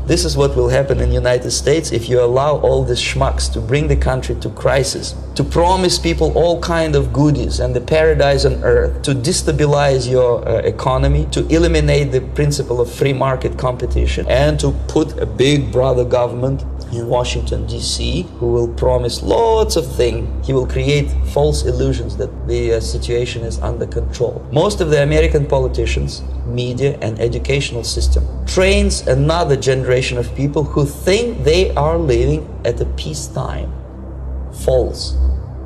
This is what will happen in the United States if you allow all these schmucks to bring the country to crisis, to promise people all kind of goodies and the paradise on earth, to destabilize your economy, to eliminate the principle of free market competition, and to put a big brother government in Washington, D.C., who will promise lots of things. He will create false illusions that the situation is under control. Most of the American politicians, media, and educational system trains another generation of people who think they are living at a peacetime. False.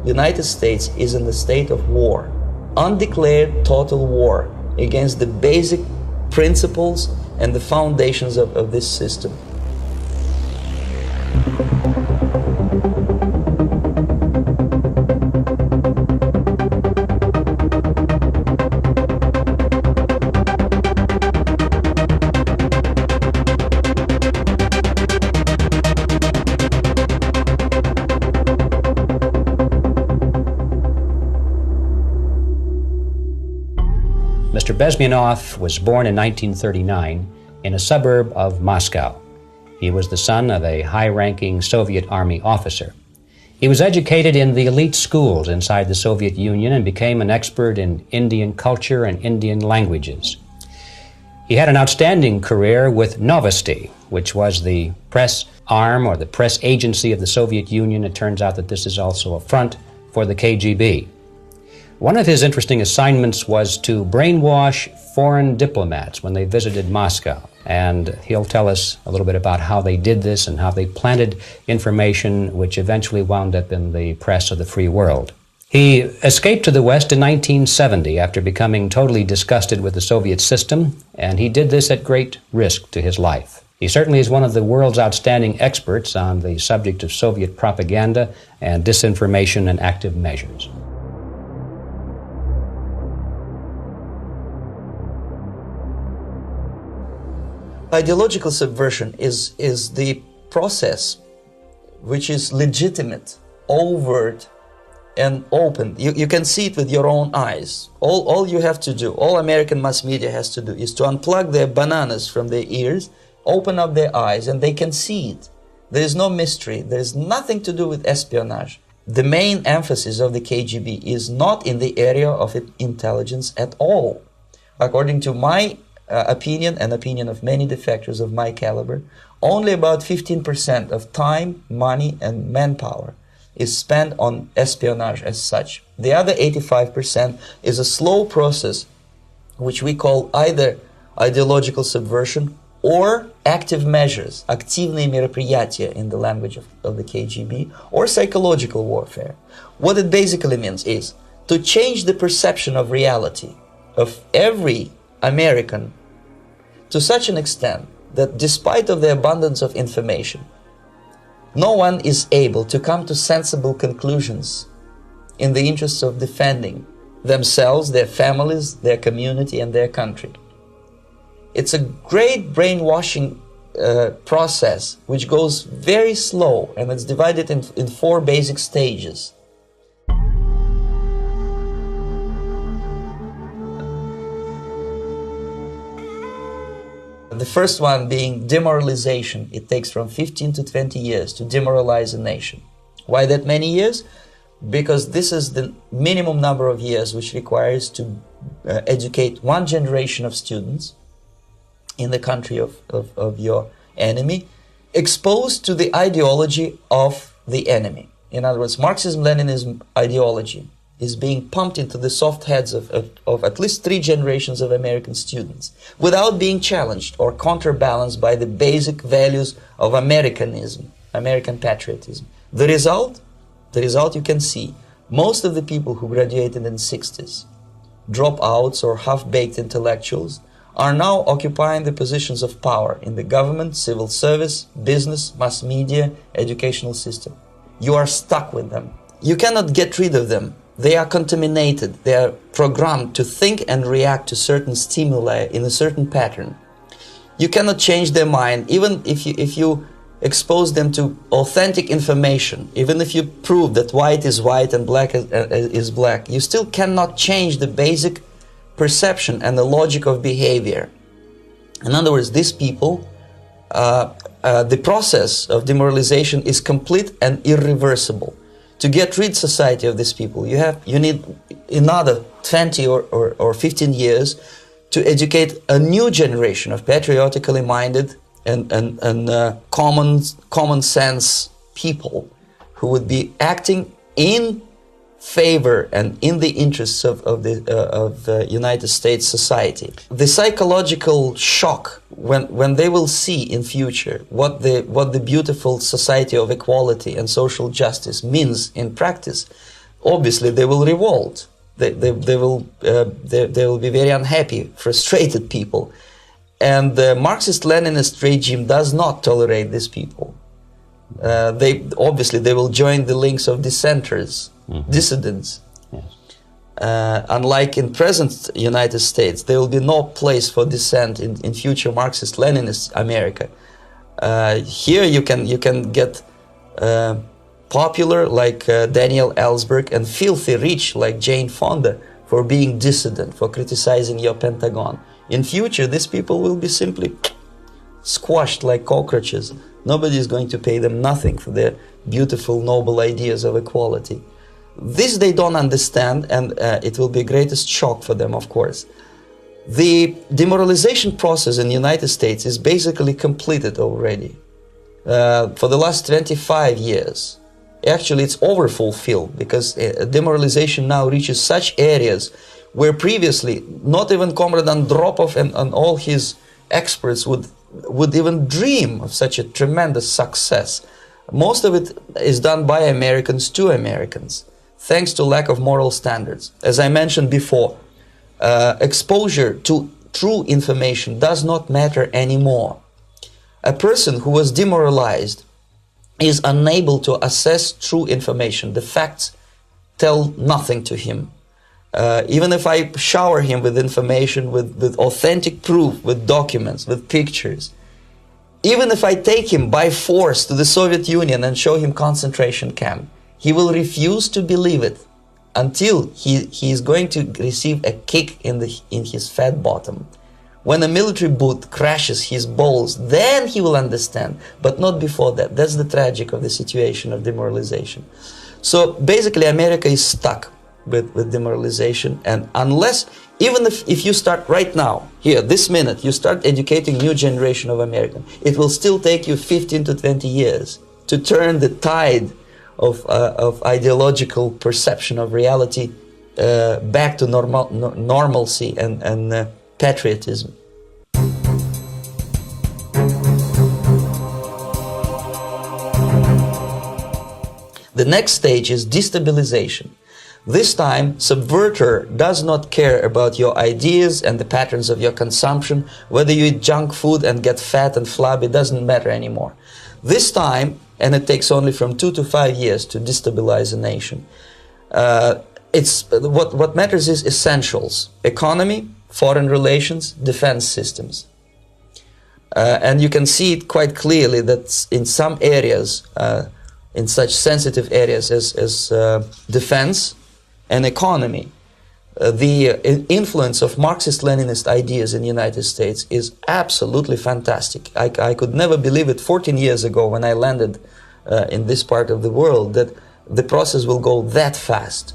The United States is in a state of war, undeclared total war against the basic principles and the foundations of this system. Mr. Bezmenov was born in 1939 in a suburb of Moscow. He was the son of a high-ranking Soviet Army officer. He was educated in the elite schools inside the Soviet Union and became an expert in Indian culture and Indian languages. He had an outstanding career with Novosti, which was the press arm or the press agency of the Soviet Union. It turns out that this is also a front for the KGB. One of his interesting assignments was to brainwash foreign diplomats when they visited Moscow. And he'll tell us a little bit about how they did this and how they planted information which eventually wound up in the press of the free world. He escaped to the West in 1970 after becoming totally disgusted with the Soviet system, and he did this at great risk to his life. He certainly is one of the world's outstanding experts on the subject of Soviet propaganda and disinformation and active measures. Ideological subversion is the process which is legitimate, overt, and open. You can see it with your own eyes. All you have to do, all American mass media has to do, is to unplug their bananas from their ears, open up their eyes, and they can see it. There is no mystery. There is nothing to do with espionage. The main emphasis of the KGB is not in the area of intelligence at all. According to my opinion and opinion of many defectors of my caliber, only about 15% of time, money, and manpower is spent on espionage as such. The other 85% is a slow process which we call either ideological subversion or active measures, активные мероприятия in the language of the KGB, or psychological warfare. What it basically means is to change the perception of reality of every American to such an extent that despite of the abundance of information, no one is able to come to sensible conclusions in the interests of defending themselves, their families, their community, and their country. It's a great brainwashing process which goes very slow, and it's divided in 4 basic stages. The first one being demoralization. It takes from 15 to 20 years to demoralize a nation. Why that many years? Because this is the minimum number of years which requires to educate one generation of students in the country of your enemy, exposed to the ideology of the enemy. In other words, Marxism-Leninism ideology is being pumped into the soft heads of at least 3 generations of American students without being challenged or counterbalanced by the basic values of Americanism, American patriotism. The result you can see. Most of the people who graduated in the 60s, dropouts or half-baked intellectuals, are now occupying the positions of power in the government, civil service, business, mass media, educational system. You are stuck with them. You cannot get rid of them. They are contaminated. They are programmed to think and react to certain stimuli in a certain pattern. You cannot change their mind, even if you expose them to authentic information, even if you prove that white is white and black is black. You still cannot change the basic perception and the logic of behavior. In other words, these people the process of demoralization is complete and irreversible. To get rid society of these people, you need another 20 or 15 years to educate a new generation of patriotically minded and common sense people who would be acting in favor and in the interests of the United States society. The psychological shock when they will see in future what the beautiful society of equality and social justice means in practice, obviously they will revolt. They will be very unhappy, frustrated people, and the Marxist-Leninist regime does not tolerate these people. They will join the links of dissenters. Dissidents. Yes. Unlike in present United States, there will be no place for dissent in future Marxist-Leninist America. Here you can get popular like Daniel Ellsberg and filthy rich like Jane Fonda for being dissident, for criticizing your Pentagon. In future, these people will be simply squashed like cockroaches. Nobody is going to pay them nothing for their beautiful, noble ideas of equality. This they don't understand, and it will be greatest shock for them, of course. The demoralization process in the United States is basically completed already. For the last 25 years. Actually, it's overfulfilled, because demoralization now reaches such areas where previously not even Comrade Andropov and all his experts would even dream of such a tremendous success. Most of it is done by Americans to Americans, thanks to lack of moral standards. As I mentioned before, exposure to true information does not matter anymore. A person who was demoralized is unable to assess true information. The facts tell nothing to him. Even if I shower him with information, with authentic proof, with documents, with pictures, even if I take him by force to the Soviet Union and show him concentration camp, he will refuse to believe it until he is going to receive a kick in his fat bottom. When a military boot crashes his balls, then he will understand, but not before that. That's the tragic of the situation of demoralization. So basically, America is stuck with demoralization, and unless, even if you start right now, here, this minute, you start educating new generation of Americans, it will still take you 15 to 20 years to turn the tide of ideological perception of reality back to normalcy and patriotism. The next stage is destabilization. This time, subverter does not care about your ideas and the patterns of your consumption. Whether you eat junk food and get fat and flabby, doesn't matter anymore. This time, and it takes only from 2 to 5 years to destabilize a nation, what matters is essentials: economy, foreign relations, defense systems. And you can see it quite clearly that in some areas, in such sensitive areas as defense and economy, the influence of Marxist-Leninist ideas in the United States is absolutely fantastic. I could never believe it 14 years ago when I landed in this part of the world that the process will go that fast.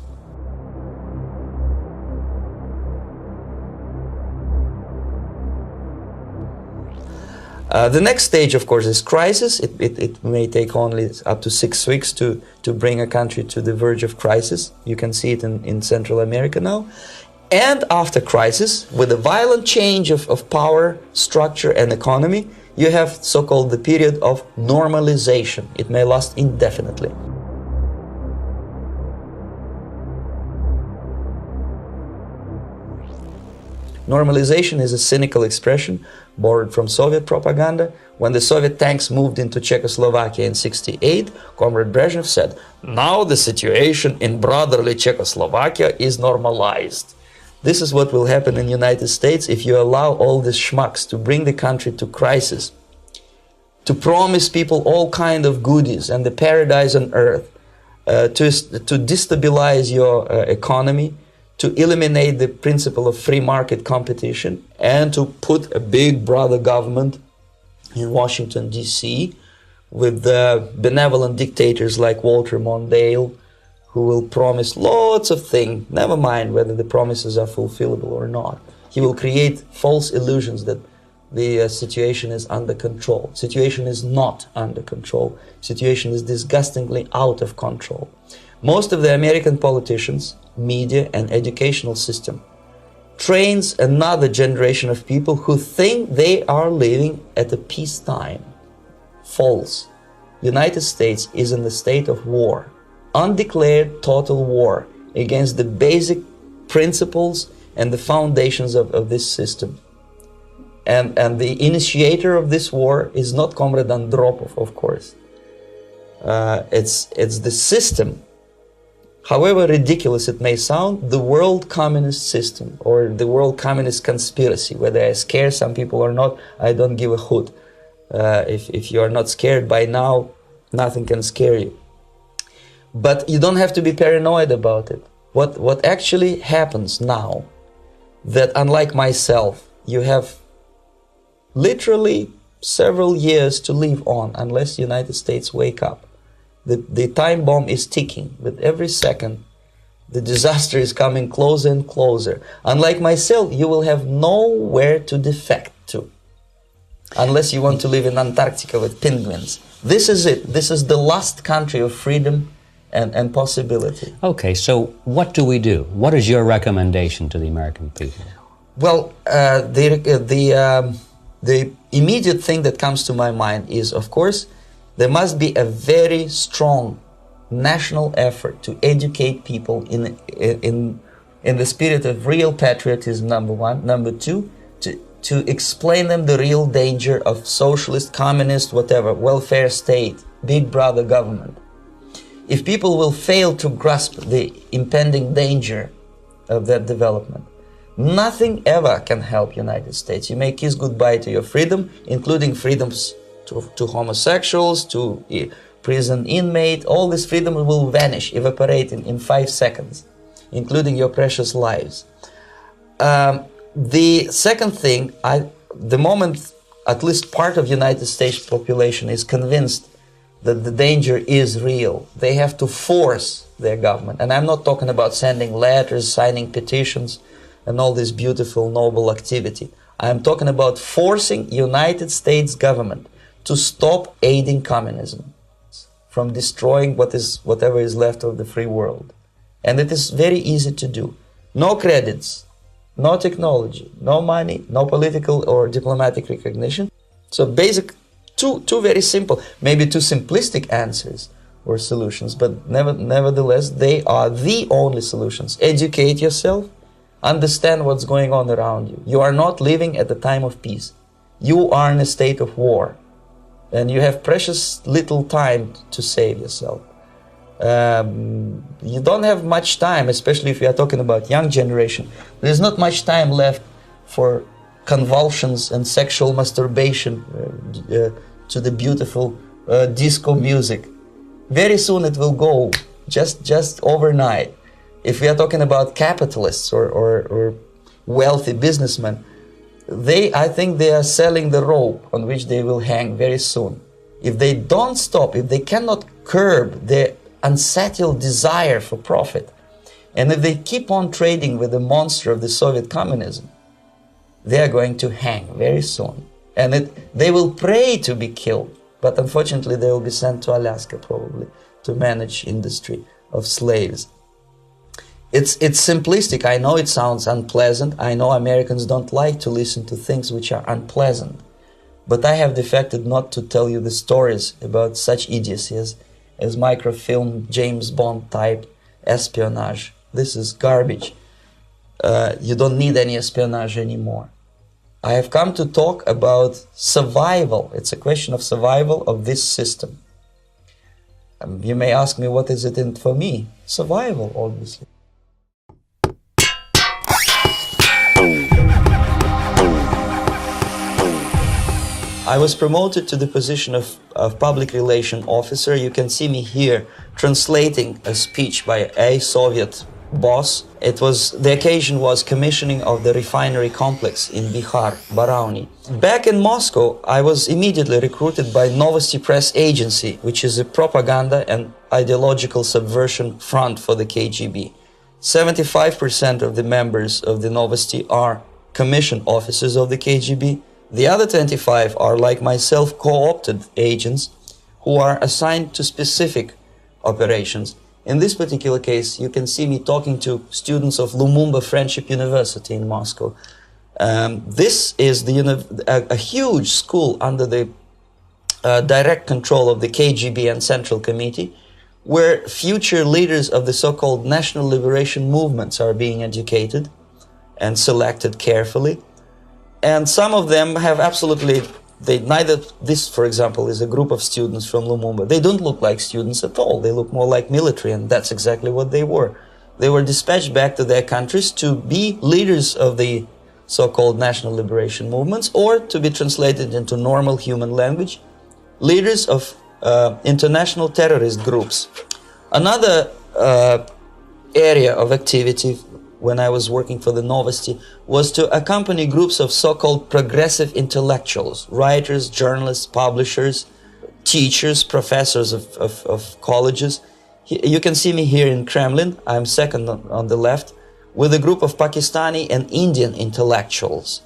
The next stage, of course, is crisis. It may take only up to 6 weeks to bring a country to the verge of crisis. You can see it in Central America now. And after crisis, with a violent change of power, structure, and economy, you have so-called the period of normalization. It may last indefinitely. Normalization is a cynical expression borrowed from Soviet propaganda. When the Soviet tanks moved into Czechoslovakia in '68, Comrade Brezhnev said, "Now the situation in brotherly Czechoslovakia is normalized." This is what will happen in the United States if you allow all these schmucks to bring the country to crisis, to promise people all kind of goodies and the paradise on earth, to destabilize your economy, to eliminate the principle of free market competition, and to put a big brother government in Washington, D.C., with the benevolent dictators like Walter Mondale, who will promise lots of things, never mind whether the promises are fulfillable or not. He will create false illusions that the situation is under control. Situation is not under control. Situation is disgustingly out of control. Most of the American politicians, media, and educational system trains another generation of people who think they are living at a peacetime. False. United States is in the state of war. Undeclared total war against the basic principles and the foundations of this system. And the initiator of this war is not Comrade Andropov, of course. It's the system. However ridiculous it may sound, the world communist system or the world communist conspiracy, whether I scare some people or not, I don't give a hoot. If you are not scared by now, nothing can scare you. But you don't have to be paranoid about it. What actually happens now, that unlike myself, you have literally several years to live on unless the United States wake up. The time bomb is ticking. With every second, the disaster is coming closer and closer. Unlike myself, you will have nowhere to defect to, unless you want to live in Antarctica with penguins. This is it. This is the last country of freedom and possibility. Okay, so what do we do? What is your recommendation to the American people? Well, the immediate thing that comes to my mind is, of course, there must be a very strong national effort to educate people in the spirit of real patriotism, number one. Number two, to explain them the real danger of socialist, communist, whatever, welfare state, big brother government. If people will fail to grasp the impending danger of that development, nothing ever can help United States. You may kiss goodbye to your freedom, including freedoms to homosexuals, to prison inmate. All this freedom will vanish, evaporate in 5 seconds, including your precious lives. The second thing, the moment at least part of United States population is convinced that the danger is real, they have to force their government. And I'm not talking about sending letters, signing petitions, and all this beautiful, noble activity. I'm talking about forcing United States government to stop aiding communism from destroying whatever is left of the free world. And it is very easy to do. No credits, no technology, no money, no political or diplomatic recognition. So basic, two very simple, maybe too simplistic answers or solutions, but nevertheless, they are the only solutions. Educate yourself, understand what's going on around you. You are not living at the time of peace. You are in a state of war. And you have precious little time to save yourself. You don't have much time, especially if we are talking about young generation. There's not much time left for convulsions and sexual masturbation to the beautiful disco music. Very soon it will go, just overnight. If we are talking about capitalists or wealthy businessmen, I think they are selling the rope on which they will hang very soon. If they don't stop, if they cannot curb their unsettled desire for profit, and if they keep on trading with the monster of the Soviet communism, they are going to hang very soon. And they will pray to be killed, but unfortunately they will be sent to Alaska probably to manage industry of slaves. It's simplistic. I know it sounds unpleasant. I know Americans don't like to listen to things which are unpleasant. But I have defected not to tell you the stories about such idiocy as microfilm, James Bond type espionage. This is garbage. You don't need any espionage anymore. I have come to talk about survival. It's a question of survival of this system. You may ask me, what is it in for me? Survival, obviously. I was promoted to the position of public relation officer. You can see me here translating a speech by a Soviet boss. The occasion was commissioning of the refinery complex in Bihar, Barauni. Back in Moscow, I was immediately recruited by Novosti Press Agency, which is a propaganda and ideological subversion front for the KGB. 75% of the members of the Novosti are commissioned officers of the KGB. The other 25 are, like myself, co-opted agents who are assigned to specific operations. In this particular case, you can see me talking to students of Lumumba Friendship University in Moscow. This is a huge school under the direct control of the KGB and Central Committee, where future leaders of the so-called national liberation movements are being educated and selected carefully. And some of them have this, for example, is a group of students from Lumumba. They don't look like students at all. They look more like military, and that's exactly what they were. They were dispatched back to their countries to be leaders of the so-called national liberation movements, or to be translated into normal human language, leaders of international terrorist groups. Another area of activity when I was working for the Novosti was to accompany groups of so-called progressive intellectuals, writers, journalists, publishers, teachers, professors of colleges. You can see me here in Kremlin. I'm second on the left, with a group of Pakistani and Indian intellectuals.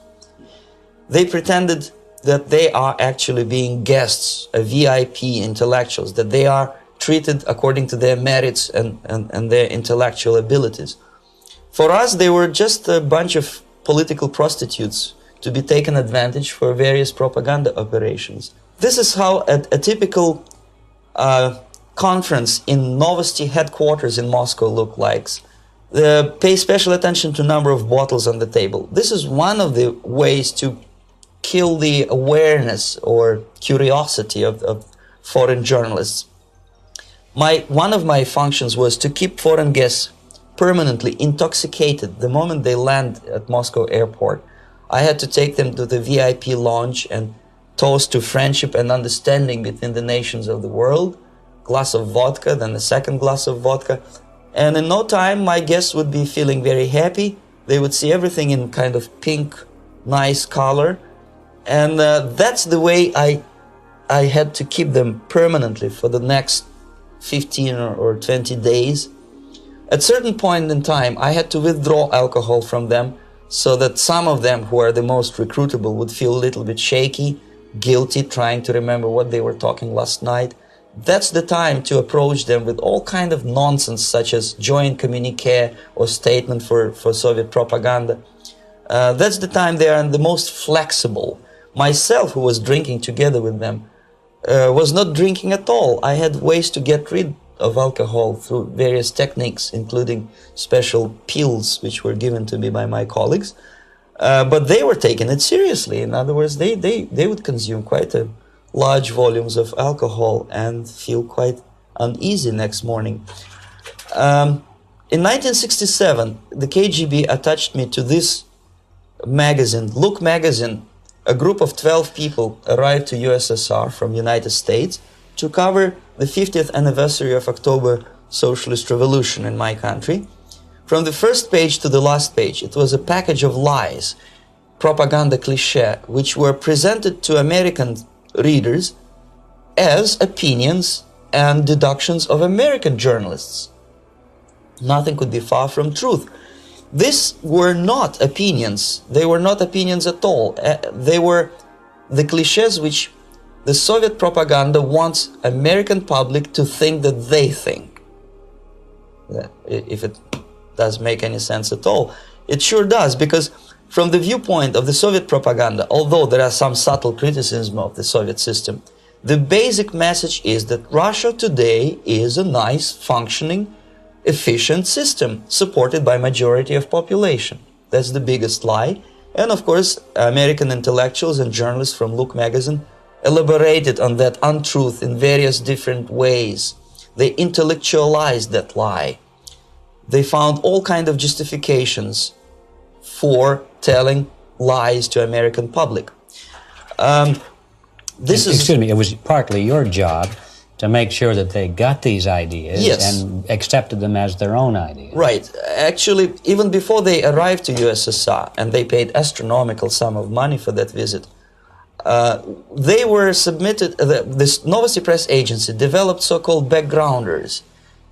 They pretended that they are actually being guests, VIP intellectuals, that they are treated according to their merits and their intellectual abilities. For us, they were just a bunch of political prostitutes to be taken advantage for various propaganda operations. This is how a typical conference in Novosti headquarters in Moscow looked like. Pay special attention to number of bottles on the table. This is one of the ways to kill the awareness or curiosity of foreign journalists. One of my functions was to keep foreign guests permanently intoxicated the moment they land at Moscow airport. I had to take them to the VIP lounge and toast to friendship and understanding between the nations of the world. Glass of vodka, then a second glass of vodka. And in no time, my guests would be feeling very happy. They would see everything in kind of pink, nice color. And that's the way I had to keep them permanently for the next 15 or 20 days. At certain point in time, I had to withdraw alcohol from them so that some of them who are the most recruitable would feel a little bit shaky, guilty, trying to remember what they were talking last night. That's the time to approach them with all kind of nonsense, such as joint communique or statement for Soviet propaganda. That's the time they are the most flexible. Myself, who was drinking together with them, was not drinking at all. I had ways to get rid of alcohol through various techniques, including special pills which were given to me by my colleagues. But they were taking it seriously. In other words, they would consume quite large volumes of alcohol and feel quite uneasy next morning. In 1967, the KGB attached me to this magazine, Look magazine. A group of 12 people arrived to USSR from United States to cover the 50th anniversary of October Socialist Revolution in my country. From the first page to the last page, it was a package of lies, propaganda cliché, which were presented to American readers as opinions and deductions of American journalists. Nothing could be far from truth. These were not opinions. They were not opinions at all. They were the clichés which the Soviet propaganda wants American public to think that they think. If it does make any sense at all. It sure does, because from the viewpoint of the Soviet propaganda, although there are some subtle criticism of the Soviet system, the basic message is that Russia today is a nice, functioning, efficient system supported by majority of population. That's the biggest lie. And of course, American intellectuals and journalists from Look magazine elaborated on that untruth in various different ways. They intellectualized that lie. They found all kinds of justifications for telling lies to American public. Excuse me, it was partly your job to make sure that they got these ideas Yes. and accepted them as their own ideas. Right. Actually, even before they arrived to USSR, and they paid astronomical sum of money for that visit, they were submitted, this Novosti Press Agency developed so-called backgrounders,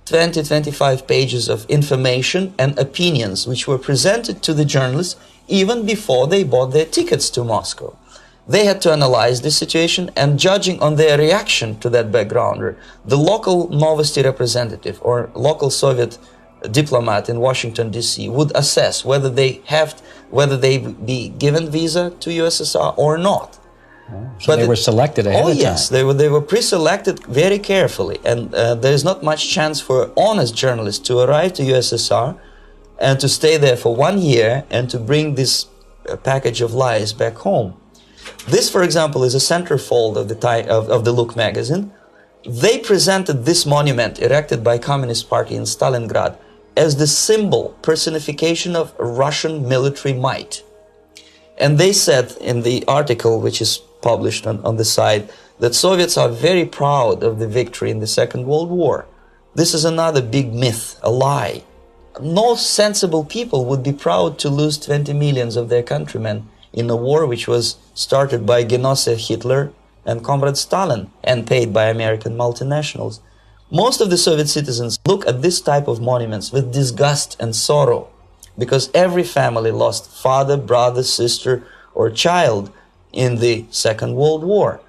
20-25 pages of information and opinions which were presented to the journalists even before they bought their tickets to Moscow. They had to analyze the situation, and judging on their reaction to that backgrounder, the local Novosti representative or local Soviet diplomat in Washington, D.C. would assess whether they be given visa to USSR or not. So they were selected ahead of time. Oh yes, they were pre-selected very carefully, and there is not much chance for honest journalists to arrive to USSR and to stay there for 1 year and to bring this package of lies back home. This, for example, is a centerfold of the Look magazine. They presented this monument erected by Communist Party in Stalingrad as the symbol, personification of Russian military might. And they said in the article, which is published on the site, that Soviets are very proud of the victory in the Second World War. This is another big myth, a lie. No sensible people would be proud to lose 20 millions of their countrymen in a war which was started by Genoese Hitler and Comrade Stalin and paid by American multinationals. Most of the Soviet citizens look at this type of monuments with disgust and sorrow, because every family lost father, brother, sister, or child in the Second World War.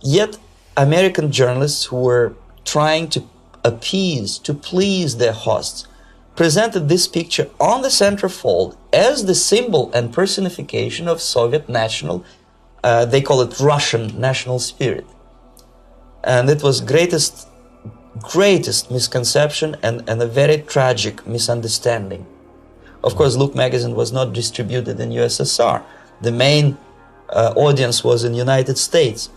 Yet American journalists who were trying to appease, to please their hosts, presented this picture on the centerfold as the symbol and personification of Soviet national, they call it Russian national spirit. And it was greatest misconception and a very tragic misunderstanding. Of course, Look magazine was not distributed in USSR. The main audience was in United States.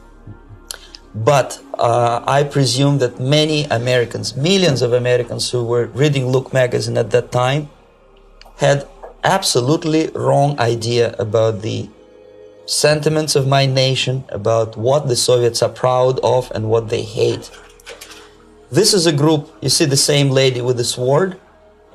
But I presume that many Americans, millions of Americans who were reading Look magazine at that time, had absolutely wrong idea about the sentiments of my nation, about what the Soviets are proud of and what they hate. This is a group, you see the same lady with the sword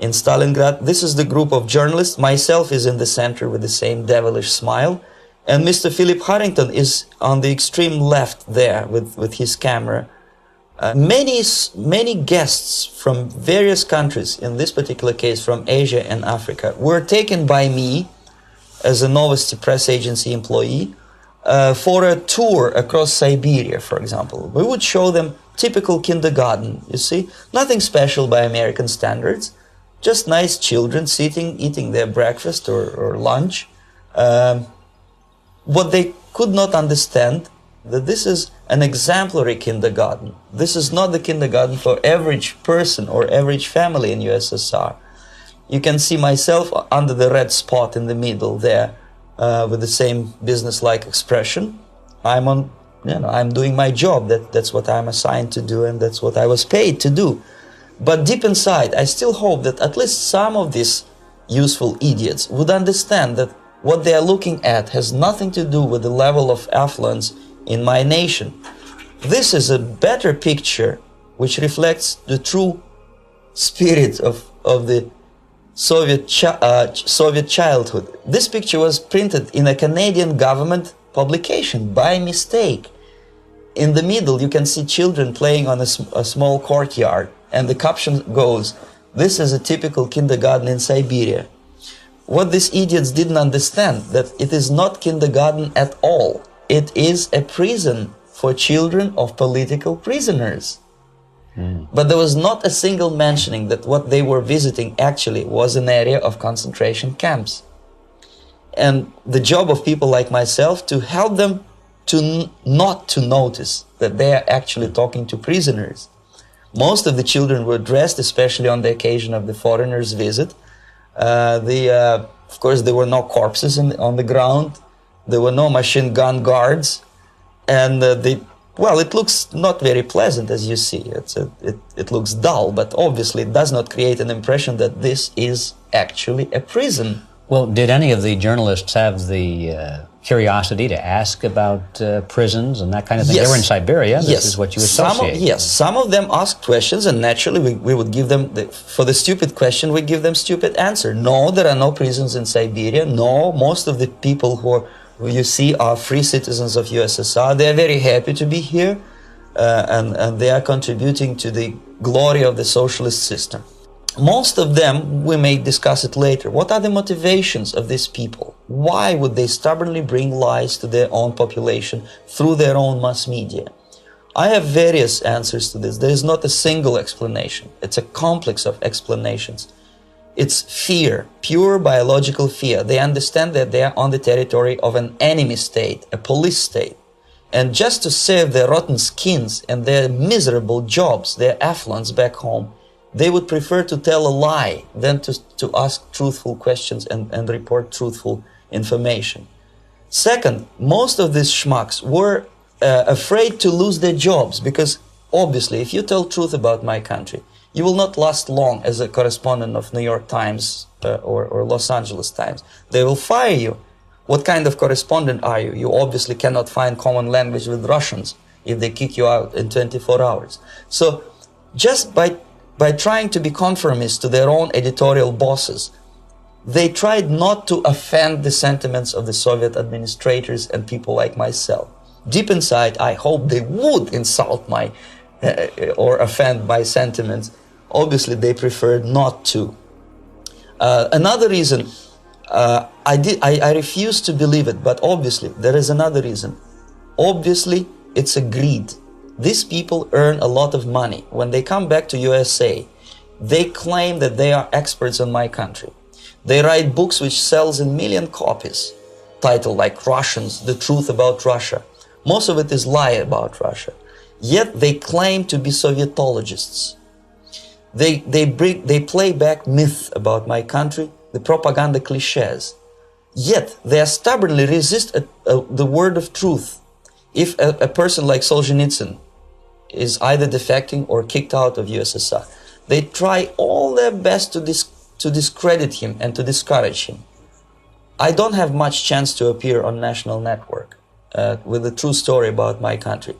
in Stalingrad. This is the group of journalists. Myself is in the center with the same devilish smile. And Mr. Philip Harrington is on the extreme left there with his camera. Many guests from various countries, in this particular case from Asia and Africa, were taken by me as a Novosti Press Agency employee for a tour across Siberia, for example. We would show them typical kindergarten, you see, nothing special by American standards, just nice children sitting, eating their breakfast or lunch. What they could not understand, that this is an exemplary kindergarten. This is not the kindergarten for average person or average family in USSR. You can see myself under the red spot in the middle there, with the same business-like expression. I'm doing my job. That's what I'm assigned to do, and that's what I was paid to do. But deep inside, I still hope that at least some of these useful idiots would understand that what they are looking at has nothing to do with the level of affluence in my nation. This is a better picture which reflects the true spirit of the Soviet childhood. This picture was printed in a Canadian government publication by mistake. In the middle, you can see children playing on a small courtyard, and the caption goes, "This is a typical kindergarten in Siberia." What these idiots didn't understand, that it is not kindergarten at all. It is a prison for children of political prisoners. But there was not a single mentioning that what they were visiting actually was an area of concentration camps. And the job of people like myself to help them to not to notice that they are actually talking to prisoners. Most of the children were dressed, especially on the occasion of the foreigners' visit. Of course, there were no corpses on the ground. There were no machine gun guards. And it looks not very pleasant, as you see. It looks dull, but obviously it does not create an impression that this is actually a prison. Well, did any of the journalists have the curiosity to ask about prisons and that kind of thing? Yes. They were in Siberia. This Yes. is what you associate. Yes, some of them asked questions, and naturally we would give them, for the stupid question, we give them stupid answer. No, there are no prisons in Siberia. No, most of the people who you see are free citizens of USSR. They are very happy to be here, and they are contributing to the glory of the socialist system. Most of them, we may discuss it later. What are the motivations of these people? Why would they stubbornly bring lies to their own population through their own mass media? I have various answers to this. There is not a single explanation. It's a complex of explanations. It's fear, pure biological fear. They understand that they are on the territory of an enemy state, a police state. And just to save their rotten skins and their miserable jobs, their affluence back home, they would prefer to tell a lie than to ask truthful questions and report truthful information. Second, most of these schmucks were afraid to lose their jobs because, obviously, if you tell truth about my country, you will not last long as a correspondent of New York Times or Los Angeles Times. They will fire you. What kind of correspondent are you? You obviously cannot find common language with Russians if they kick you out in 24 hours. So just by trying to be conformist to their own editorial bosses, they tried not to offend the sentiments of the Soviet administrators and people like myself. Deep inside, I hope they would insult my or offend my sentiments. Obviously, they preferred not to. Another reason, I refuse to believe it, but obviously, there is another reason. Obviously, it's a greed. These people earn a lot of money. When they come back to USA, they claim that they are experts in my country. They write books which sells in million copies, titled like Russians, The Truth About Russia. Most of it is lie about Russia. Yet they claim to be Sovietologists. They play back myth about my country, the propaganda cliches. Yet they stubbornly resist the word of truth. If a person like Solzhenitsyn is either defecting or kicked out of USSR, they try all their best to discredit him and to discourage him. I don't have much chance to appear on national network with a true story about my country.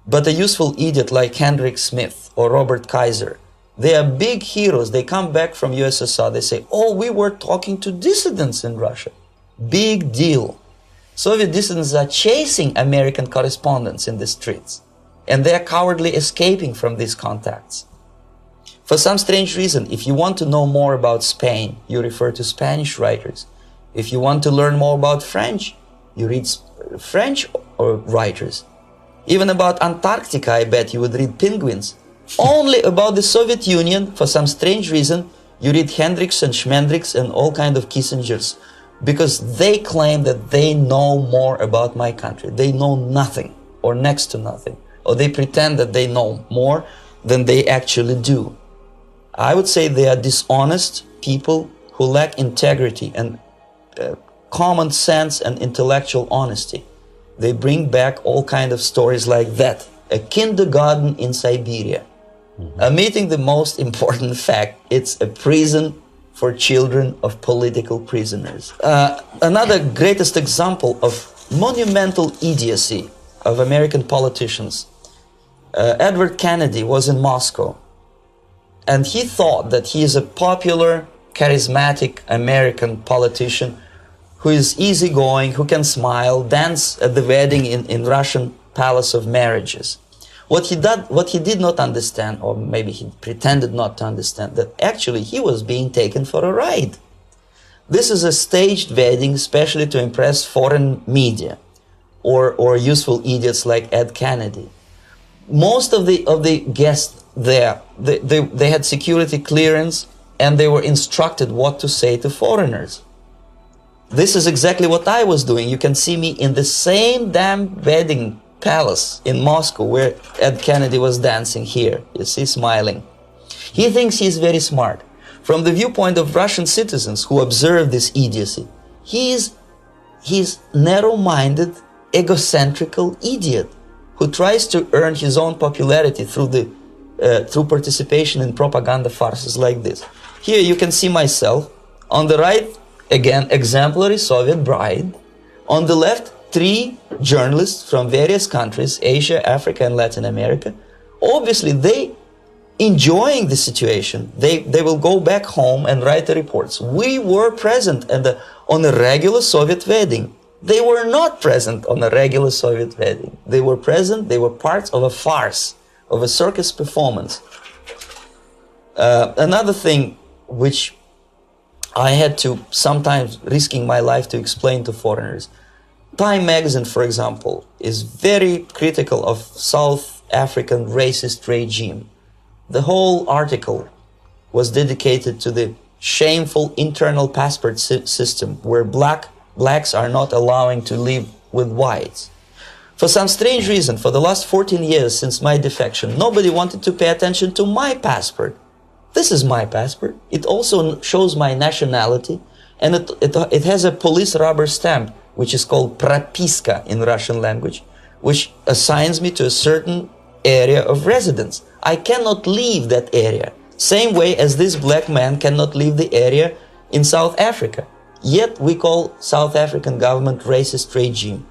But a useful idiot like Hendrik Smith or Robert Kaiser, they are big heroes. They come back from USSR. They say, oh, we were talking to dissidents in Russia. Big deal. Soviet dissidents are chasing American correspondents in the streets, and they are cowardly escaping from these contacts. For some strange reason, if you want to know more about Spain, you refer to Spanish writers. If you want to learn more about French, you read French writers. Even about Antarctica, I bet you would read Penguins. Only about the Soviet Union, for some strange reason, you read Hendricks and Schmendricks and all kind of Kissingers, because they claim that they know more about my country. They know nothing, or next to nothing, or they pretend that they know more than they actually do. I would say they are dishonest people who lack integrity and common sense and intellectual honesty. They bring back all kind of stories like that. A kindergarten in Siberia. Omitting the most important fact, it's a prison for children of political prisoners. Another greatest example of monumental idiocy of American politicians. Edward Kennedy was in Moscow, and he thought that he is a popular, charismatic American politician who is easygoing, who can smile, dance at the wedding in Russian Palace of Marriages. What he did not understand, or maybe he pretended not to understand, that actually he was being taken for a ride. This is a staged wedding, especially to impress foreign media or useful idiots like Ed Kennedy. Most of the guests there, they had security clearance, and they were instructed what to say to foreigners. This is exactly what I was doing. You can see me in the same damn wedding palace in Moscow where Ed Kennedy was dancing here. You see, smiling. He thinks he's very smart. From the viewpoint of Russian citizens who observe this idiocy, he's narrow-minded, egocentrical idiot who tries to earn his own popularity through participation in propaganda farces like this. Here you can see myself. On the right, again, exemplary Soviet bride. On the left, 3 journalists from various countries, Asia, Africa, and Latin America. Obviously, they enjoying the situation. They will go back home and write the reports. We were present on a regular Soviet wedding. They were not present on a regular Soviet wedding. They were present, they were parts of a farce, of a circus performance. Another thing which I had to sometimes risking my life to explain to foreigners. Time magazine, for example, is very critical of South African racist regime. The whole article was dedicated to the shameful internal passport system where blacks are not allowing to live with whites. For some strange reason, for the last 14 years since my defection, nobody wanted to pay attention to my passport. This is my passport. It also shows my nationality, and it has a police rubber stamp, which is called propiska in Russian language, which assigns me to a certain area of residence. I cannot leave that area, same way as this black man cannot leave the area in South Africa. Yet we call South African government racist regime.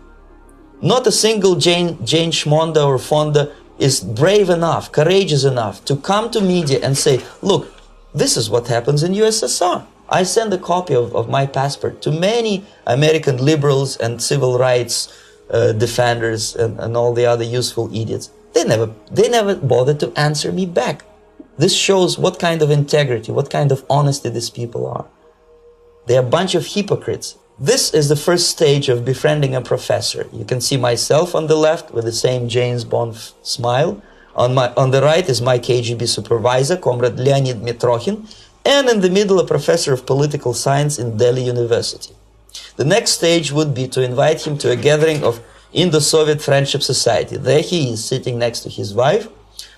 Not a single Jane Schmonda or Fonda is brave enough, courageous enough to come to media and say, look, this is what happens in USSR. I send a copy of my passport to many American liberals and civil rights defenders and all the other useful idiots. They never bothered to answer me back. This shows what kind of integrity, what kind of honesty these people are. They are a bunch of hypocrites. This is the first stage of befriending a professor. You can see myself on the left with the same James Bond smile. On the right is my KGB supervisor, Comrade Leonid Mitrokhin, and in the middle a professor of political science in Delhi University. The next stage would be to invite him to a gathering of Indo-Soviet Friendship Society. There he is sitting next to his wife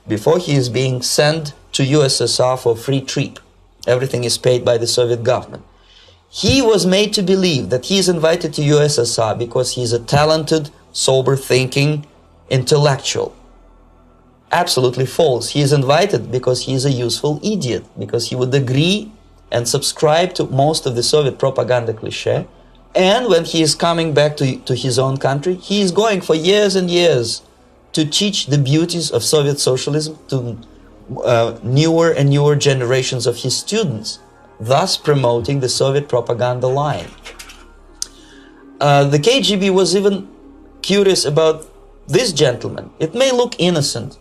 before he is being sent to USSR for free trip. Everything is paid by the Soviet government. He was made to believe that he is invited to USSR because he is a talented, sober-thinking intellectual. Absolutely false. He is invited because he is a useful idiot, because he would agree and subscribe to most of the Soviet propaganda cliché. And when he is coming back to his own country, he is going for years and years to teach the beauties of Soviet socialism to newer and newer generations of his students, thus promoting the Soviet propaganda line. The KGB was even curious about this gentleman. It may look innocent.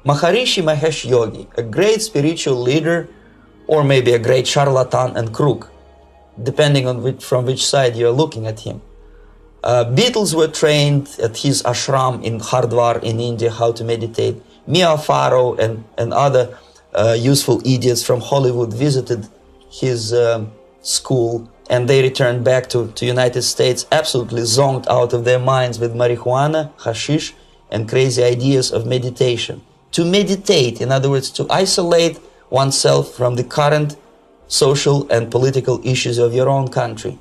Maharishi Mahesh Yogi, a great spiritual leader, or maybe a great charlatan and crook, depending on from which side you're looking at him. Beatles were trained at his ashram in Hardwar in India how to meditate. Mia Farrow and other useful idiots from Hollywood visited his school, and they returned back to United States absolutely zonked out of their minds with marijuana, hashish, and crazy ideas of meditation. To meditate, in other words, to isolate oneself from the current social and political issues of your own country,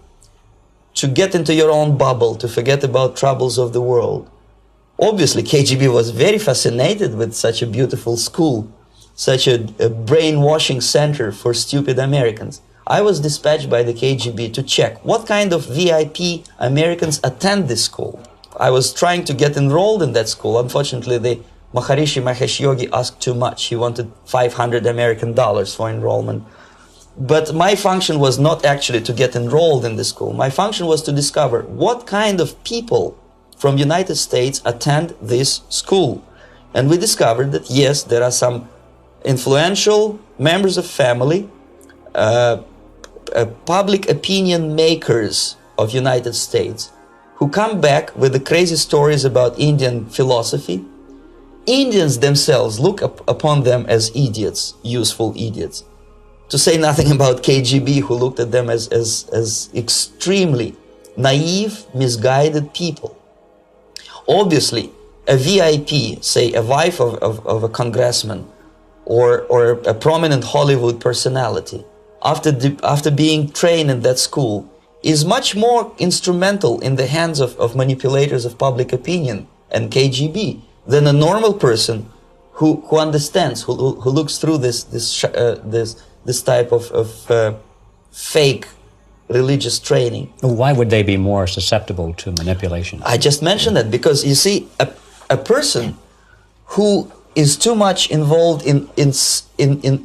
to get into your own bubble, to forget about troubles of the world. Obviously, KGB was very fascinated with such a beautiful school, such a brainwashing center for stupid Americans. I was dispatched by the KGB to check what kind of VIP Americans attend this school. I was trying to get enrolled in that school. Unfortunately, the Maharishi Mahesh Yogi asked too much. He wanted $500 American for enrollment. But my function was not actually to get enrolled in the school. My function was to discover what kind of people from United States attend this school. And we discovered that, yes, there are some influential members of family, public opinion makers of United States who come back with the crazy stories about Indian philosophy. Indians themselves look upon them as idiots, useful idiots. To say nothing about KGB, who looked at them as extremely naive, misguided people. Obviously, a VIP, say a wife of a congressman or a prominent Hollywood personality, after being trained in that school, is much more instrumental in the hands of manipulators of public opinion and KGB than a normal person who understands, who looks through this type of fake religious training. Why would they be more susceptible to manipulation? I just mentioned that because, you see, a person who is too much involved in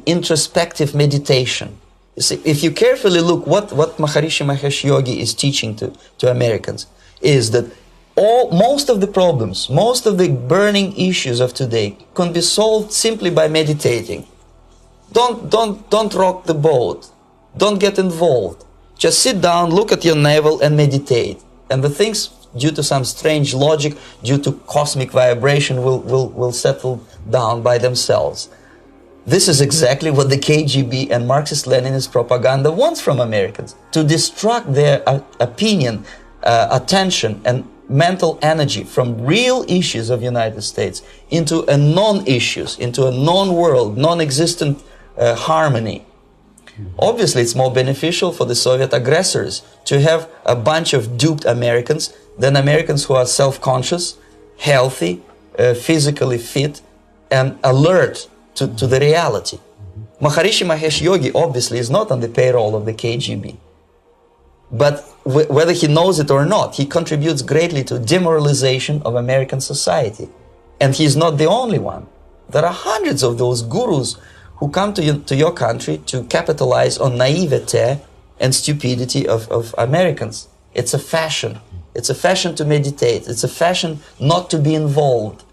introspective meditation. You see, if you carefully look what Maharishi Mahesh Yogi is teaching to Americans, is that most of the problems, most of the burning issues of today can be solved simply by meditating. Don't rock the boat. Don't get involved. Just sit down, look at your navel and meditate. And the things, due to some strange logic, due to cosmic vibration, will settle down by themselves. This is exactly what the KGB and Marxist-Leninist propaganda wants from Americans, to distract their opinion, attention, and mental energy from real issues of United States into a non-issues, into a non-world, non-existent harmony. Obviously, it's more beneficial for the Soviet aggressors to have a bunch of duped Americans than Americans who are self-conscious, healthy, physically fit, and alert to the reality. Maharishi Mahesh Yogi obviously is not on the payroll of the KGB. But whether he knows it or not, he contributes greatly to demoralization of American society. And he's not the only one. There are hundreds of those gurus who come to your country to capitalize on naivete and stupidity of Americans. It's a fashion. It's a fashion to meditate. It's a fashion not to be involved.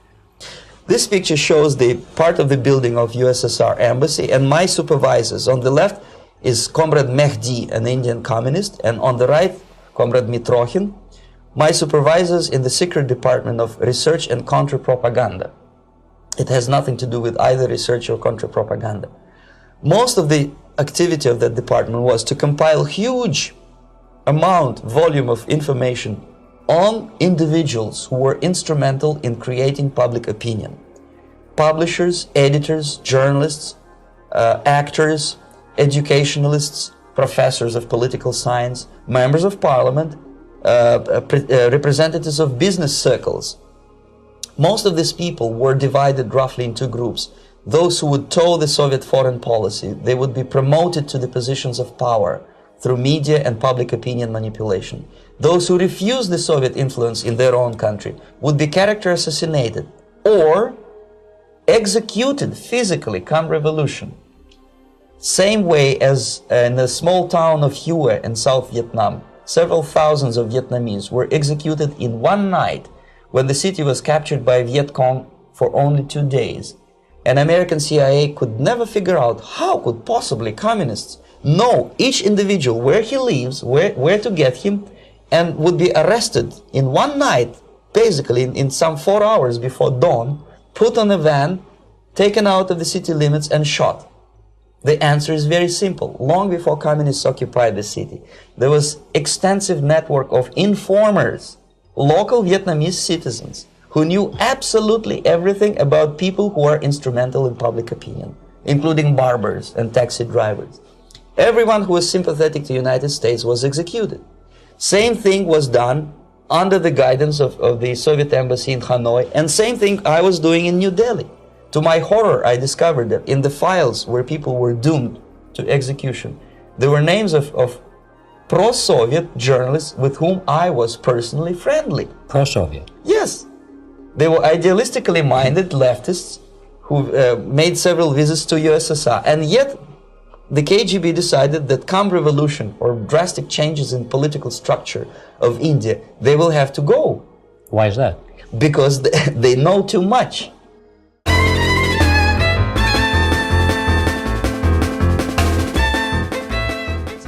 This picture shows the part of the building of USSR embassy and my supervisors. On the left is Comrade Mehdi, an Indian communist, and on the right, Comrade Mitrokhin, my supervisors in the secret department of research and counter-propaganda. It has nothing to do with either research or counter-propaganda. Most of the activity of that department was to compile huge volume of information on individuals who were instrumental in creating public opinion. Publishers, editors, journalists, actors, educationalists, professors of political science, members of parliament, representatives of business circles. Most of these people were divided roughly in two groups. Those who would toe the Soviet foreign policy, they would be promoted to the positions of power through media and public opinion manipulation. Those who refused the Soviet influence in their own country would be character assassinated or executed physically come revolution. Same way as in the small town of Hue in South Vietnam, several thousands of Vietnamese were executed in one night when the city was captured by Viet Cong for only 2 days. And American CIA could never figure out how could possibly communists know each individual, where he lives, where to get him, and would be arrested in one night, basically in some 4 hours before dawn, put on a van, taken out of the city limits and shot. The answer is very simple. Long before communists occupied the city, there was extensive network of informers, local Vietnamese citizens, who knew absolutely everything about people who are instrumental in public opinion, including barbers and taxi drivers. Everyone who was sympathetic to the United States was executed. Same thing was done under the guidance of the Soviet embassy in Hanoi, and same thing I was doing in New Delhi. To my horror, I discovered that in the files where people were doomed to execution, there were names of pro-Soviet journalists with whom I was personally friendly. Pro-Soviet? Yes. They were idealistically minded leftists who made several visits to USSR, and yet the KGB decided that come revolution or drastic changes in political structure of India, they will have to go. Why is that? Because they know too much.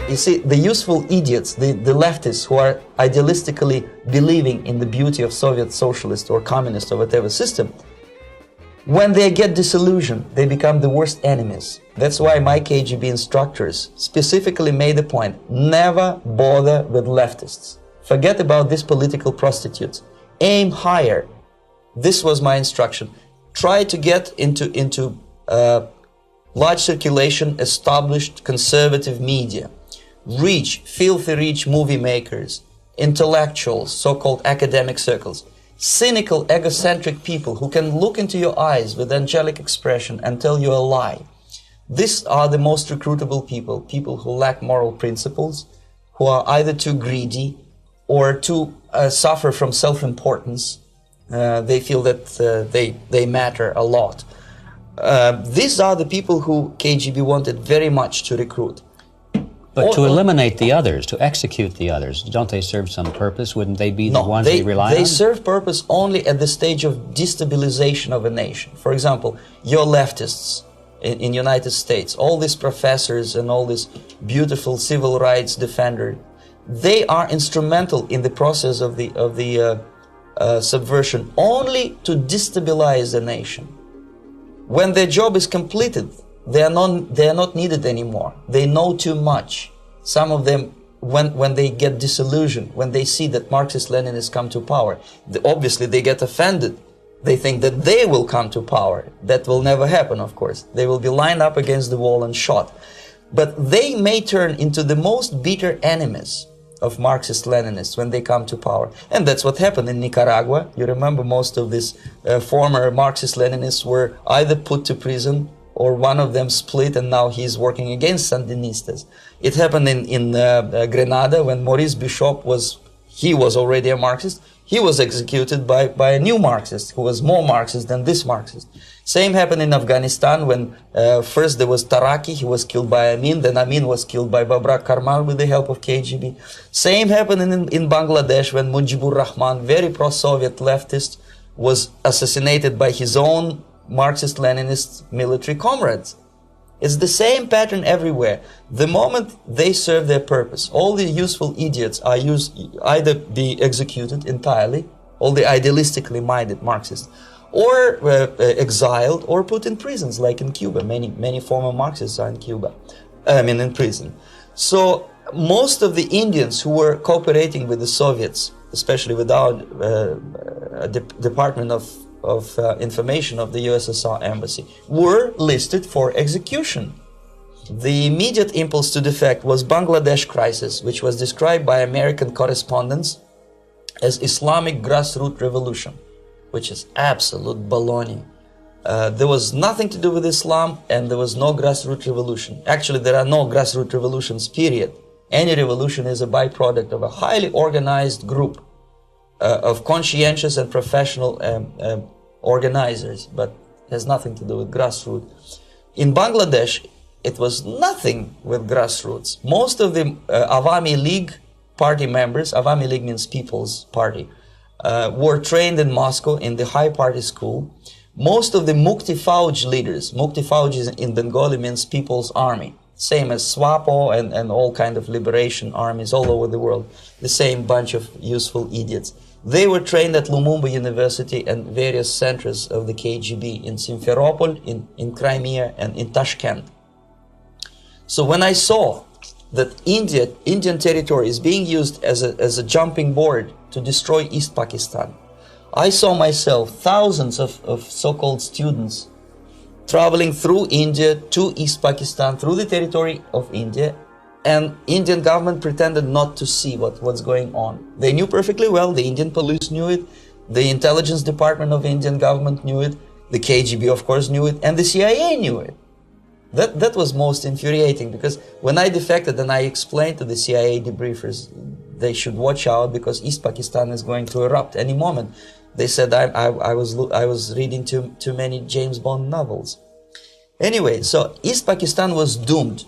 You see, the useful idiots, the leftists who are idealistically believing in the beauty of Soviet socialist or communist or whatever system, when they get disillusioned, they become the worst enemies. That's why my KGB instructors specifically made a point, never bother with leftists. Forget about these political prostitutes. Aim higher. This was my instruction. Try to get into large circulation, established conservative media. Rich, filthy rich movie makers, intellectuals, so-called academic circles, cynical, egocentric people who can look into your eyes with angelic expression and tell you a lie. These are the most recruitable people, people who lack moral principles, who are either too greedy or too suffer from self-importance. They feel that they matter a lot. These are the people who KGB wanted very much to recruit. But to eliminate the others, to execute the others, don't they serve some purpose? Wouldn't they be the ones they rely on? They serve purpose only at the stage of destabilization of a nation. For example, your leftists in United States, all these professors and all these beautiful civil rights defenders, they are instrumental in the process of the subversion only to destabilize the nation. When their job is completed, they are not needed anymore. They know too much. Some of them, when they get disillusioned, when they see that Marxist-Leninists come to power, obviously they get offended. They think that they will come to power. That will never happen, of course. They will be lined up against the wall and shot. But they may turn into the most bitter enemies of Marxist-Leninists when they come to power. And that's what happened in Nicaragua. You remember most of these former Marxist-Leninists were either put to prison or one of them split, and now he's working against Sandinistas. It happened in Grenada when Maurice Bishop was already a Marxist. He was executed by a new Marxist who was more Marxist than this Marxist. Same happened in Afghanistan when first there was Taraki, he was killed by Amin, then Amin was killed by Babrak Karmal with the help of KGB. Same happened in Bangladesh when Mujibur Rahman, very pro-Soviet leftist, was assassinated by his own Marxist-Leninist military comrades. It's the same pattern everywhere. The moment they serve their purpose, all the useful idiots are either be executed entirely, all the idealistically minded Marxists, or exiled or put in prisons, like in Cuba. Many former Marxists are in Cuba, in prison. So most of the Indians who were cooperating with the Soviets, especially with our Department of Information of the USSR Embassy, were listed for execution. The immediate impulse to defect was Bangladesh crisis, which was described by American correspondents as Islamic grassroots revolution, which is absolute baloney. There was nothing to do with Islam, and there was no grassroots revolution. Actually, there are no grassroots revolutions, period. Any revolution is a byproduct of a highly organized group of conscientious and professional organizers, but has nothing to do with grassroots. In Bangladesh, it was nothing with grassroots. Most of the Awami League party members, Awami League means People's Party, were trained in Moscow in the High Party School. Most of the Mukti Fauj leaders, Mukti Fauj in Bengali means People's Army, same as SWAPO and all kind of liberation armies all over the world, the same bunch of useful idiots. They were trained at Lumumba University and various centers of the KGB in Simferopol, in Crimea, and in Tashkent. So when I saw that Indian territory is being used as a jumping board to destroy East Pakistan, I saw myself thousands of so-called students traveling through India to East Pakistan, through the territory of India, and Indian government pretended not to see what's going on. They knew perfectly well, the Indian police knew it, the intelligence department of Indian government knew it, the KGB of course knew it, and the CIA knew it. That was most infuriating, because when I defected and I explained to the CIA debriefers they should watch out because East Pakistan is going to erupt any moment, they said I was reading too many James Bond novels. Anyway, so East Pakistan was doomed.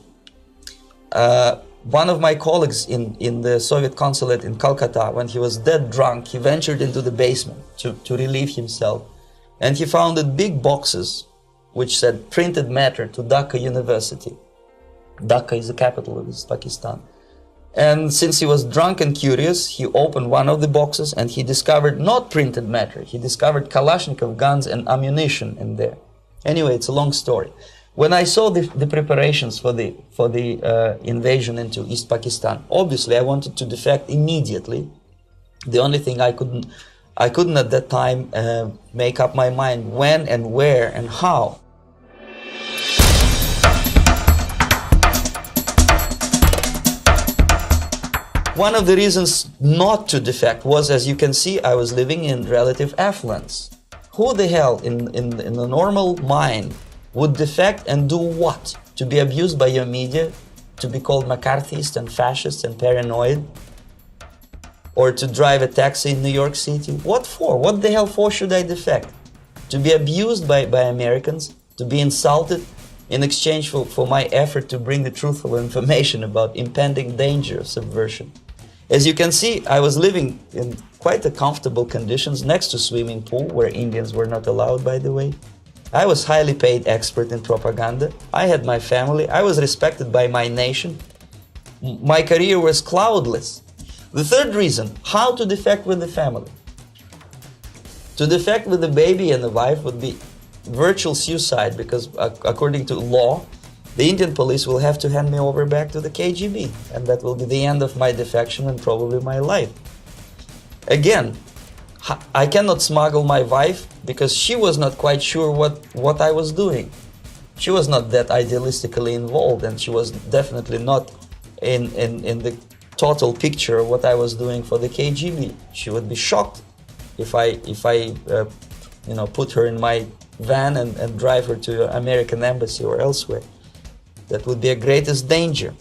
One of my colleagues in the Soviet consulate in Calcutta, when he was dead drunk, he ventured into the basement to relieve himself, and he found big boxes which said printed matter to Dhaka University. Dhaka is the capital of East Pakistan. And since he was drunk and curious, he opened one of the boxes and he discovered not printed matter. He discovered Kalashnikov guns and ammunition in there. Anyway, it's a long story. When I saw the preparations for the invasion into East Pakistan, obviously I wanted to defect immediately. The only thing I couldn't at that time make up my mind when and where and how. One of the reasons not to defect was, as you can see, I was living in relative affluence. Who the hell in the normal mind would defect and do what? To be abused by your media, to be called McCarthyist and fascist and paranoid, or to drive a taxi in New York City. What for? What the hell for should I defect? To be abused by Americans, to be insulted in exchange for my effort to bring the truthful information about impending danger of subversion. As you can see, I was living in quite a comfortable conditions next to swimming pool, where Indians were not allowed, by the way. I was highly paid expert in propaganda. I had my family. I was respected by my nation. My career was cloudless. The third reason, how to defect with the family. To defect with the baby and the wife would be virtual suicide, because according to law, the Indian police will have to hand me over back to the KGB, and that will be the end of my defection and probably my life. Again, I cannot smuggle my wife because she was not quite sure what I was doing. She was not that idealistically involved, and she was definitely not in the total picture of what I was doing for the KGB. She would be shocked if I put her in my van and drive her to the American embassy or elsewhere. That would be a greatest danger.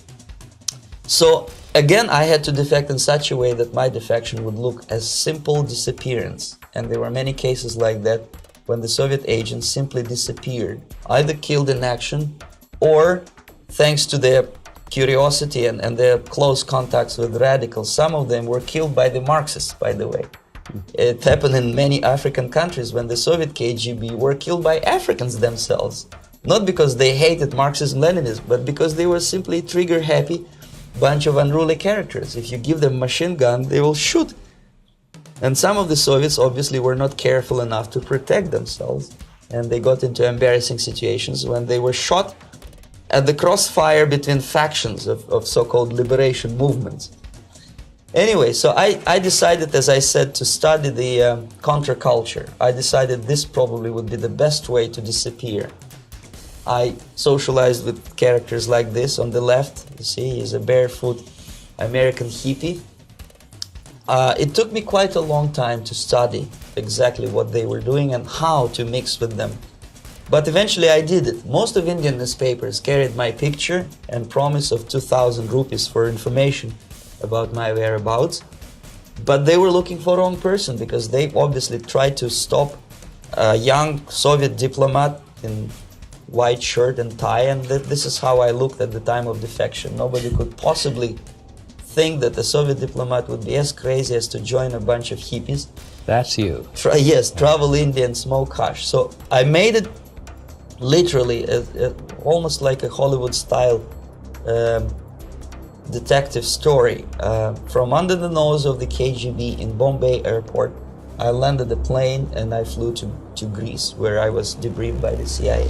So again, I had to defect in such a way that my defection would look as simple disappearance. And there were many cases like that when the Soviet agents simply disappeared, either killed in action or, thanks to their curiosity and their close contacts with radicals, some of them were killed by the Marxists, by the way. It happened in many African countries when the Soviet KGB were killed by Africans themselves. Not because they hated Marxism-Leninism, but because they were simply trigger-happy bunch of unruly characters. If you give them a machine gun, they will shoot. And some of the Soviets obviously were not careful enough to protect themselves, and they got into embarrassing situations when they were shot at the crossfire between factions of so-called liberation movements. Anyway, so I decided, as I said, to study the counterculture. I decided this probably would be the best way to disappear. I socialized with characters like this on the left. You see, he's a barefoot American hippie. It took me quite a long time to study exactly what they were doing and how to mix with them. But eventually I did it. Most of Indian newspapers carried my picture and promise of 2,000 rupees for information about my whereabouts. But they were looking for the wrong person, because they obviously tried to stop a young Soviet diplomat in white shirt and tie, and this is how I looked at the time of defection. Nobody could possibly think that a Soviet diplomat would be as crazy as to join a bunch of hippies. That's you. Yes, travel India and smoke hash. So I made it literally almost like a Hollywood-style detective story. From under the nose of the KGB in Bombay airport, I landed the plane and I flew to Greece, where I was debriefed by the CIA.